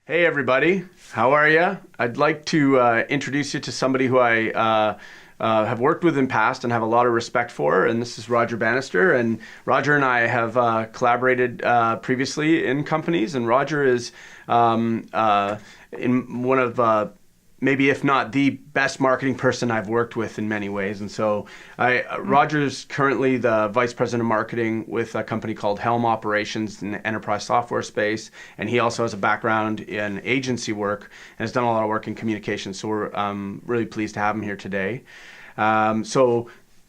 Hey everybody, how are you? I'd like to introduce you to somebody who I have worked with in past and have a lot of respect for, and this is Roger Bannister. And Roger and I have collaborated previously in companies, and Roger is in one of maybe if not the best marketing person I've worked with in many ways. And so Roger's currently the vice president of marketing with a company called Helm Operations in the enterprise software space. And he also has a background in agency work and has done a lot of work in communications. So we're really pleased to have him here today.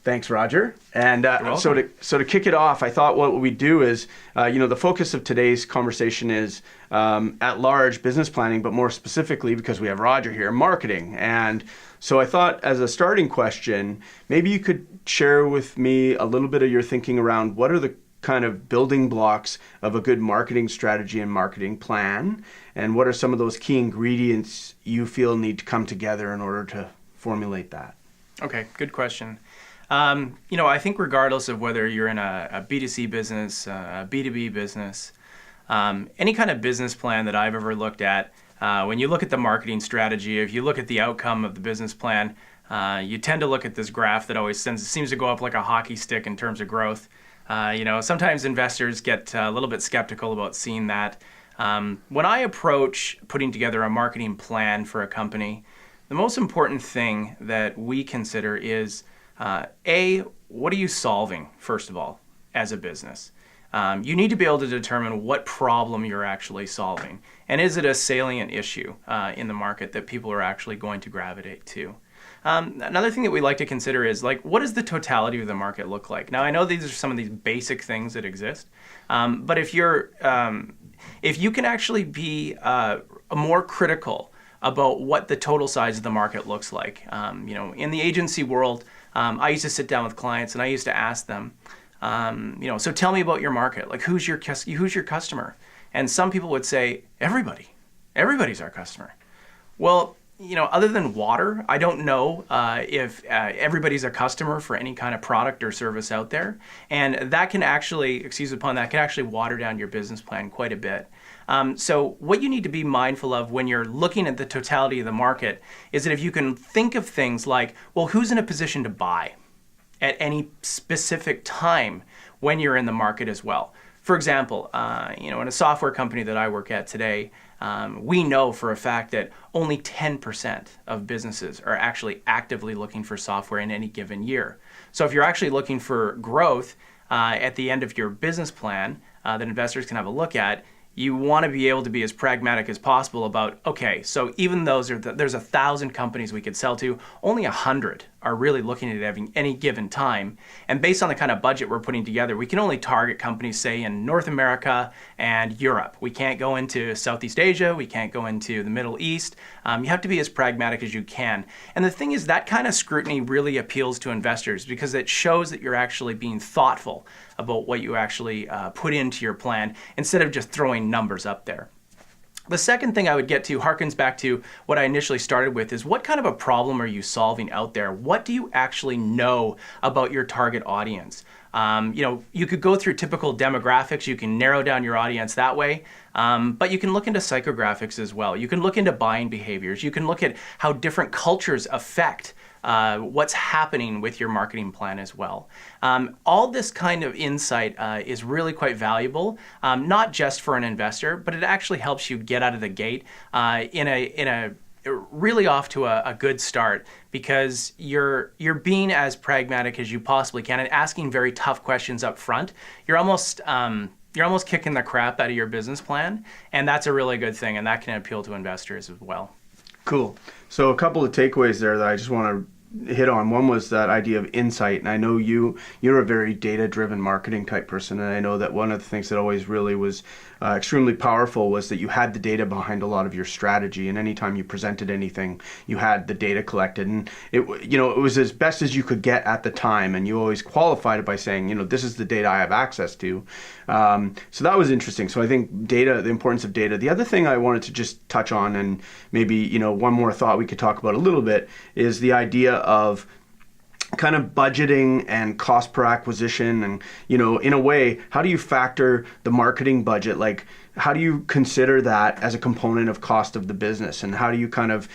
Thanks, Roger. And so to kick it off, I thought what we do is, the focus of today's conversation is at large business planning, but more specifically, because we have Roger here, marketing. And so I thought as a starting question, maybe you could share with me a little bit of your thinking around what are the kind of building blocks of a good marketing strategy and marketing plan, and what are some of those key ingredients you feel need to come together in order to formulate that? Okay, good question. I think regardless of whether you're in a B2C business, a B2B business, any kind of business plan that I've ever looked at, when you look at the marketing strategy, if you look at the outcome of the business plan, you tend to look at this graph that always seems to go up like a hockey stick in terms of growth. Sometimes investors get a little bit skeptical about seeing that. When I approach putting together a marketing plan for a company, the most important thing that we consider is what are you solving, first of all, as a business? You need to be able to determine what problem you're actually solving. And is it a salient issue in the market that people are actually going to gravitate to? Another thing that we like to consider is, what does the totality of the market look like? Now, I know these are some of these basic things that exist, but if you can actually be more critical about what the total size of the market looks like. In the agency world, I used to sit down with clients and I used to ask them, so tell me about your market. Like, who's your customer? And some people would say, everybody. Everybody's our customer. Well, other than water, I don't know if everybody's a customer for any kind of product or service out there. And that can actually, water down your business plan quite a bit. So what you need to be mindful of when you're looking at the totality of the market is that if you can think of things like, well, who's in a position to buy at any specific time when you're in the market as well. For example, in a software company that I work at today, we know for a fact that only 10% of businesses are actually actively looking for software in any given year. So if you're actually looking for growth at the end of your business plan that investors can have a look at, you want to be able to be as pragmatic as possible about, okay, so even though there's 1,000 companies we could sell to, only 100 are really looking at any given time. And based on the kind of budget we're putting together, we can only target companies, say, in North America and Europe. We can't go into Southeast Asia. We can't go into the Middle East. You have to be as pragmatic as you can. And the thing is, that kind of scrutiny really appeals to investors because it shows that you're actually being thoughtful about what you actually put into your plan instead of just throwing numbers up there. The second thing I would get to harkens back to what I initially started with is what kind of a problem are you solving out there? What do you actually know about your target audience? You could go through typical demographics. You can narrow down your audience that way, but you can look into psychographics as well. You can look into buying behaviors. You can look at how different cultures affect what's happening with your marketing plan as well. All this kind of insight is really quite valuable, not just for an investor, but it actually helps you get out of the gate in a really off to a good start because you're being as pragmatic as you possibly can and asking very tough questions up front. You're almost kicking the crap out of your business plan, and that's a really good thing, and that can appeal to investors as well. Cool. So a couple of takeaways there that I just want to hit on. One was that idea of insight, and I know you're a very data-driven marketing type person, and I know that one of the things that always really was extremely powerful was that you had the data behind a lot of your strategy, and anytime you presented anything, you had the data collected, and it was as best as you could get at the time, and you always qualified it by saying, this is the data I have access to. So that was interesting. So I think data, the importance of data. The other thing I wanted to just touch on, and maybe one more thought we could talk about a little bit, is the idea of kind of budgeting and cost per acquisition, and in a way, how do you factor the marketing budget? Like, how do you consider that as a component of cost of the business, and how do you kind of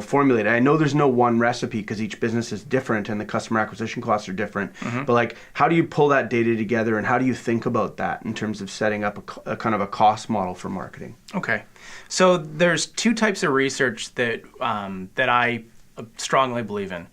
formulate it? I know there's no one recipe because each business is different and the customer acquisition costs are different, but like, how do you pull that data together, and how do you think about that in terms of setting up a kind of a cost model for marketing? Okay, so there's two types of research that that I strongly believe in.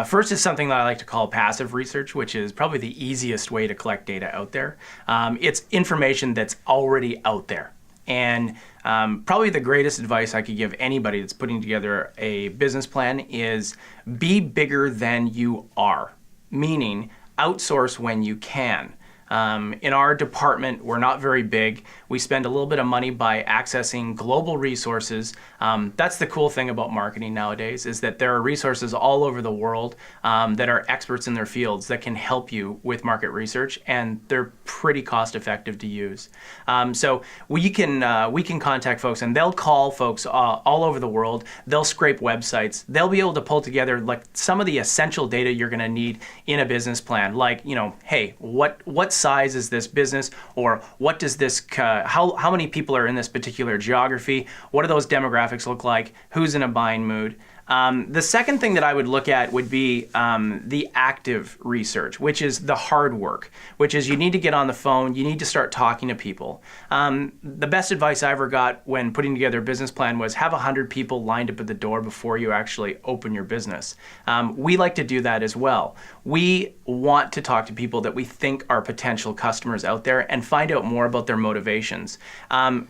First is something that I like to call passive research, which is probably the easiest way to collect data out there. It's information that's already out there. And probably the greatest advice I could give anybody that's putting together a business plan is be bigger than you are, meaning outsource when you can. In our department, we're not very big. We spend a little bit of money by accessing global resources. That's the cool thing about marketing nowadays, is that there are resources all over the world that are experts in their fields that can help you with market research, and they're pretty cost effective to use. So we can contact folks, and they'll call folks all over the world. They'll scrape websites. They'll be able to pull together like some of the essential data you're going to need in a business plan. Like, hey, what size is this business, or what does this how many people are in this particular geography? What do those demographics look like? Who's in a buying mood? The second thing that I would look at would be the active research, which is the hard work, which is you need to get on the phone, you need to start talking to people. The best advice I ever got when putting together a business plan was have 100 people lined up at the door before you actually open your business. We like to do that as well. We want to talk to people that we think are potential customers out there and find out more about their motivations.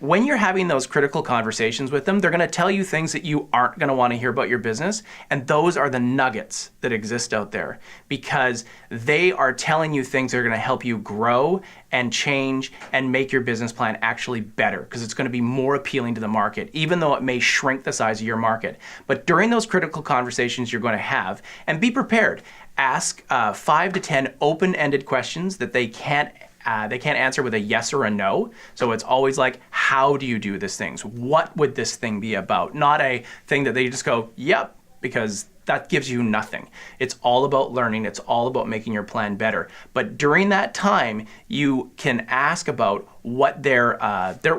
When you're having those critical conversations with them, they're going to tell you things that you aren't going to want to hear about your business, and those are the nuggets that exist out there, because they are telling you things that are going to help you grow and change and make your business plan actually better, because it's going to be more appealing to the market, even though it may shrink the size of your market. But during those critical conversations you're going to have, and be prepared, ask 5 to 10 open-ended questions that they can't answer with a yes or a no. So it's always like, how do you do these things? What would this thing be about? Not a thing that they just go, yep, because that gives you nothing. It's all about learning. It's all about making your plan better. But during that time, you can ask about what their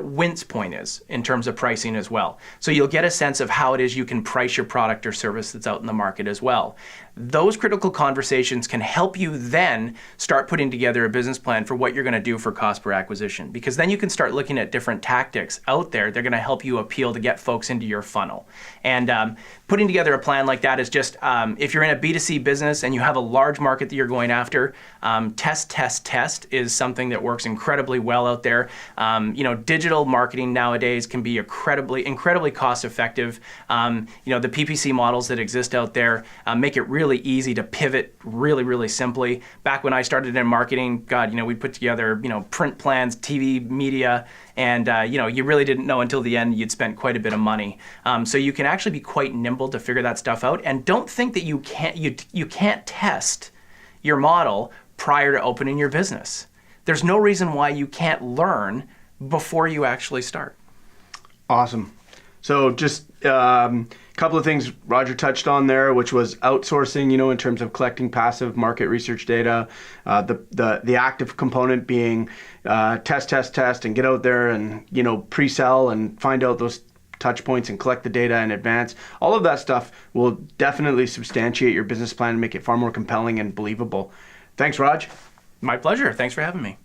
wince point is in terms of pricing as well. So you'll get a sense of how it is you can price your product or service that's out in the market as well. Those critical conversations can help you then start putting together a business plan for what you're going to do for cost per acquisition, because then you can start looking at different tactics out there. They're going to help you appeal to get folks into your funnel. And putting together a plan like that is just, if you're in a B2C business and you have a large market that you're going after, test is something that works incredibly well out there. Digital marketing nowadays can be incredibly cost effective. The PPC models that exist out there make it really easy to pivot really simply. Back when I started in marketing, we put together, print plans, TV media, and you really didn't know until the end you'd spent quite a bit of money. So you can actually be quite nimble to figure that stuff out, and don't think that you can't test your model prior to opening your business. There's no reason why you can't learn before you actually start. Awesome. So just a couple of things Roger touched on there, which was outsourcing, in terms of collecting passive market research data, the active component being test, and get out there and, pre-sell and find out those touch points and collect the data in advance. All of that stuff will definitely substantiate your business plan and make it far more compelling and believable. Thanks, Raj. My pleasure. Thanks for having me.